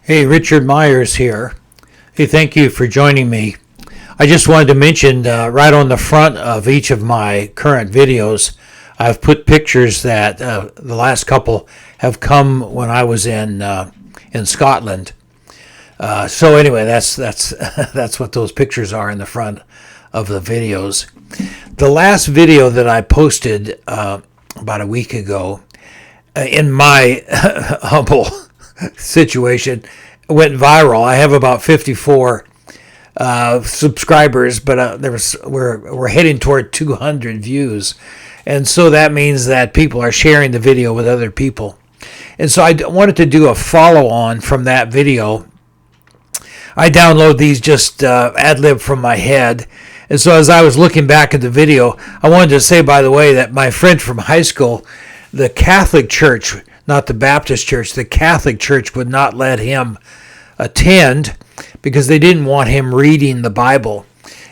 Hey, Richard Myers here. Hey, thank you for joining me. I just wanted to mention right on the front of each of my current videos, I've put pictures that the last couple have come when I was in Scotland. So anyway, that's that's what those pictures are in the front of the videos. The last video that I posted about a week ago, in my humble situation, went viral. I have about 54 subscribers, but we're heading toward 200 views, and so that means that people are sharing the video with other people. And so I wanted to do a follow-on from that video. I download these just ad-lib from my head. And so as I was looking back at the video, I wanted to say, by the way, that my friend from high school, the Catholic Church, not the Baptist Church, the Catholic Church would not let him attend because they didn't want him reading the Bible.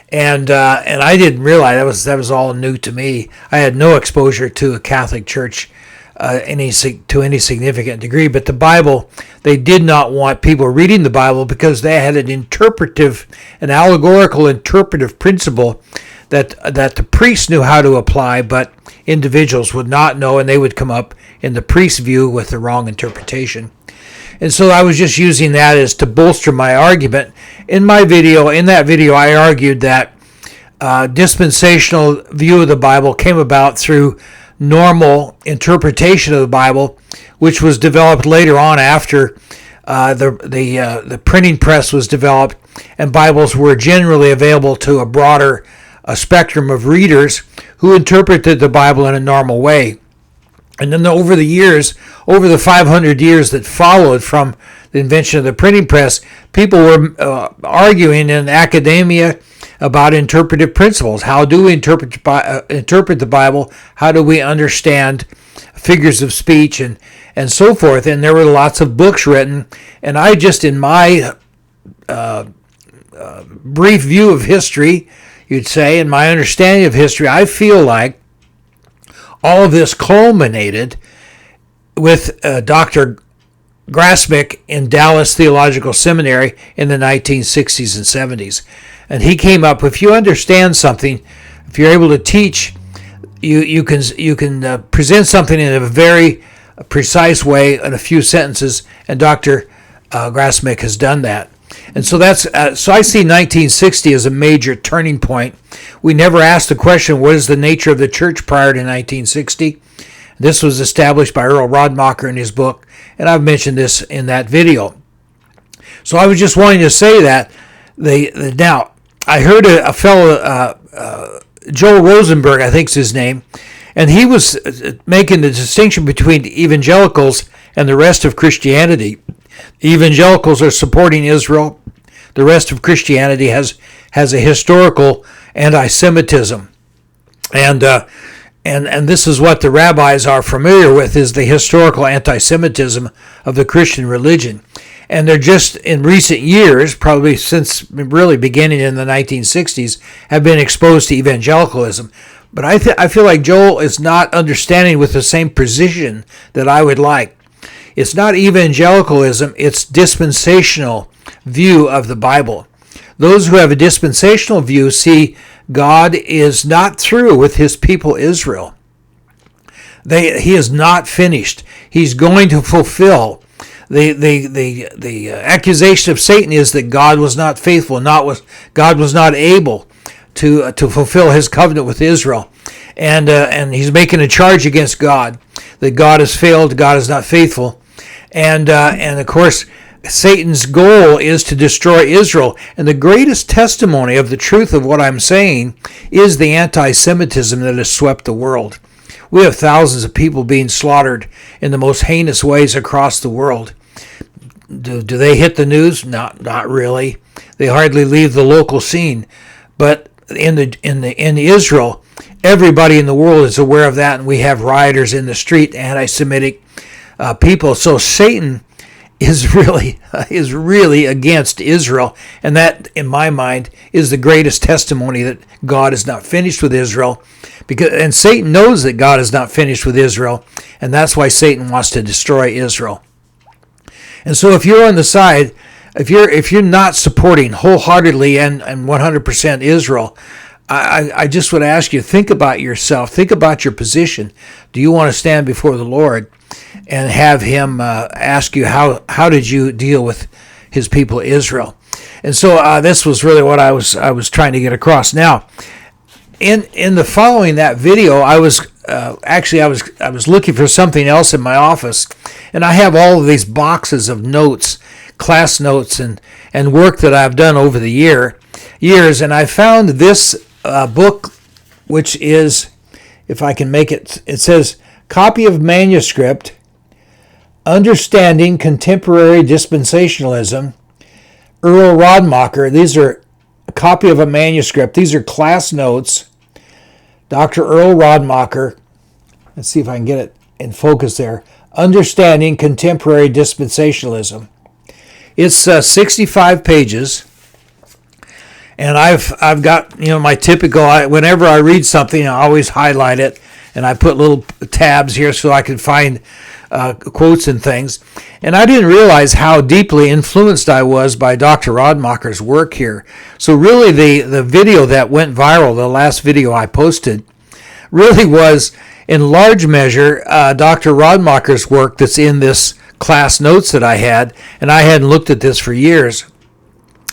And I didn't realize that was all new to me. I had no exposure to a Catholic Church to any significant degree, but the Bible, they did not want people reading the Bible because they had an allegorical interpretive principle that the priests knew how to apply, but individuals would not know, and they would come up in the priest's view with the wrong interpretation. And so I was just using that as to bolster my argument. In that video, I argued that dispensational view of the Bible came about through normal interpretation of the Bible, which was developed later on after the printing press was developed, and Bibles were generally available to a broader spectrum of readers who interpreted the Bible in a normal way. And then over the 500 years that followed from the invention of the printing press, people were arguing in academia about interpretive principles. How do we interpret the Bible? How do we understand figures of speech and so forth? And there were lots of books written. And I just, in my brief view of history, you'd say, in my understanding of history, I feel like all of this culminated with Dr. Radmacher in Dallas Theological Seminary in the 1960s and 70s. And he came up, if you understand something, if you're able to teach, you can present something in a very precise way in a few sentences, and Dr. Radmacher has done that. And so so I see 1960 as a major turning point. We never asked the question, what is the nature of the church prior to 1960? This was established by Earl Radmacher in his book, and I've mentioned this in that video. So I was just wanting to say that. Now, I heard a fellow, Joel Rosenberg, I think is his name, and he was making the distinction between evangelicals and the rest of Christianity. Evangelicals are supporting Israel. The rest of Christianity has a historical anti-Semitism, and this is what the rabbis are familiar with, is the historical anti-Semitism of the Christian religion. And they're just in recent years, probably since really beginning in the 1960s, have been exposed to evangelicalism. But I feel like Joel is not understanding with the same precision that I would like. It's not evangelicalism, it's dispensational view of the Bible. Those who have a dispensational view see God is not through with his people Israel. He is not finished. He's going to fulfill. The accusation of Satan is that God was not faithful, God was not able to fulfill his covenant with Israel. And he's making a charge against God, that God has failed, God is not faithful. And of course, Satan's goal is to destroy Israel. And the greatest testimony of the truth of what I'm saying is the anti-Semitism that has swept the world. We have thousands of people being slaughtered in the most heinous ways across the world. Do they hit the news? Not really. They hardly leave the local scene. But in Israel, everybody in the world is aware of that, and we have rioters in the street, anti-Semitic people. So Satan is really against Israel, and that, in my mind, is the greatest testimony that God is not finished with Israel. And Satan knows that God is not finished with Israel, and that's why Satan wants to destroy Israel. And so if you're on the side, if you're not supporting wholeheartedly and 100% Israel, I just would ask you, think about yourself, think about your position. Do you want to stand before the Lord and have him ask you how did you deal with his people Israel? And so this was really what I was trying to get across. Now, in the following that video, I was looking for something else in my office, and I have all of these boxes of notes, class notes, and work that I've done over the years, and I found this book, which is, if I can make it, it says, Copy of Manuscript, Understanding Contemporary Dispensationalism, Earl Radmacher. These are a copy of a manuscript. These are class notes. Dr. Earl Radmacher. Let's see if I can get it in focus there. Understanding Contemporary Dispensationalism. It's 65 pages. And I've got, my typical, whenever I read something, I always highlight it, and I put little tabs here so I can find quotes and things. And I didn't realize how deeply influenced I was by Dr. Radmacher's work here. So really the video that went viral, the last video I posted, really was in large measure Dr. Radmacher's work that's in this class notes that I had, and I hadn't looked at this for years.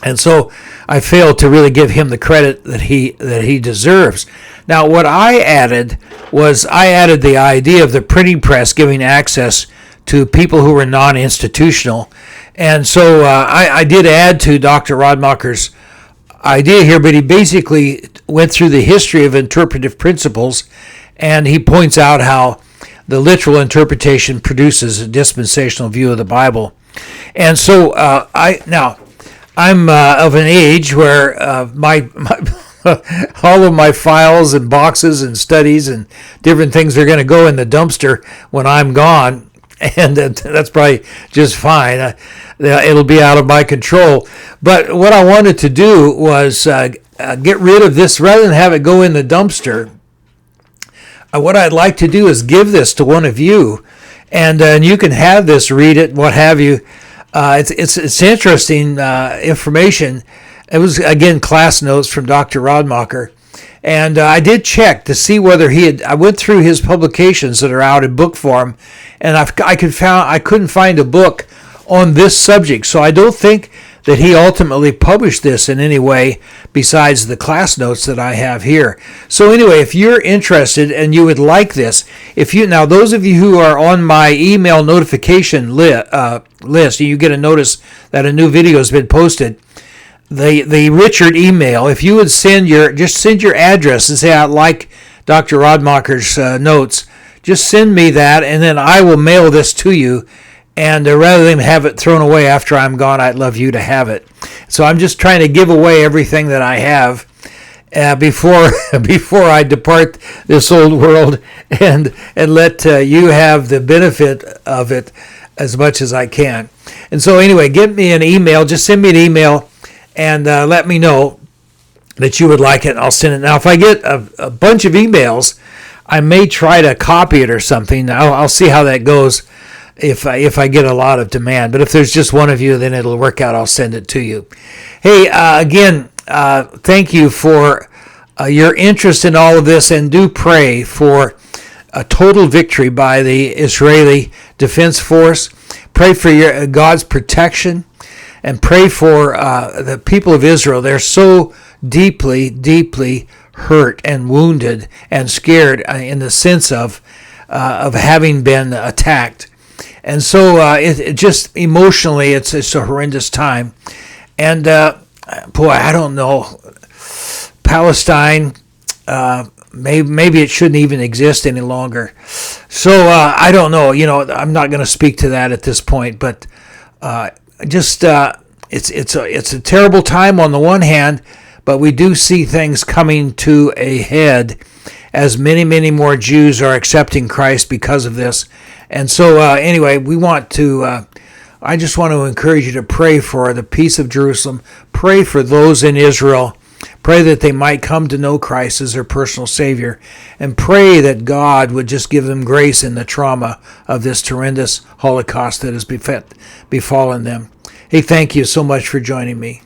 And so I failed to really give him the credit that he deserves. Now, what I added was the idea of the printing press giving access to people who were non-institutional. And so I did add to Dr. Radmacher's idea here, but he basically went through the history of interpretive principles, and he points out how the literal interpretation produces a dispensational view of the Bible. And so I'm of an age where my all of my files and boxes and studies and different things are going to go in the dumpster when I'm gone, and that's probably just fine. It'll be out of my control. But what I wanted to do was get rid of this rather than have it go in the dumpster. What I'd like to do is give this to one of you, and you can have this, read it, what have you. It's interesting information. It was, again, class notes from Dr. Radmacher. And I did check to see whether I went through his publications that are out in book form, and I couldn't find a book on this subject. So I don't think that he ultimately published this in any way besides the class notes that I have here. So anyway, if you're interested and you would like this, now those of you who are on my email notification list, you get a notice that a new video has been posted. The Richard email, if you would send your address and say, I'd like Dr. Radmacher's notes, just send me that, and then I will mail this to you. And rather than have it thrown away after I'm gone, I'd love you to have it. So I'm just trying to give away everything that I have before I depart this old world, and let you have the benefit of it as much as I can. And so anyway, get me an email. Just send me an email and let me know that you would like it, and I'll send it. Now, if I get a bunch of emails, I may try to copy it or something. I'll see how that goes. If I get a lot of demand. But if there's just one of you, then it'll work out. I'll send it to you. Hey, again, thank you for your interest in all of this, and do pray for a total victory by the Israeli Defense Force. Pray for God's protection, and pray for the people of Israel. They're so deeply, deeply hurt and wounded and scared in the sense of having been attacked. And so it just emotionally, it's a horrendous time. And boy, I don't know. Palestine, maybe it shouldn't even exist any longer. So I don't know. I'm not going to speak to that at this point. But it's a terrible time on the one hand, but we do see things coming to a head as many, many more Jews are accepting Christ because of this. And so anyway, I just want to encourage you to pray for the peace of Jerusalem. Pray for those in Israel. Pray that they might come to know Christ as their personal Savior, and pray that God would just give them grace in the trauma of this horrendous Holocaust that has befallen them. Hey, thank you so much for joining me.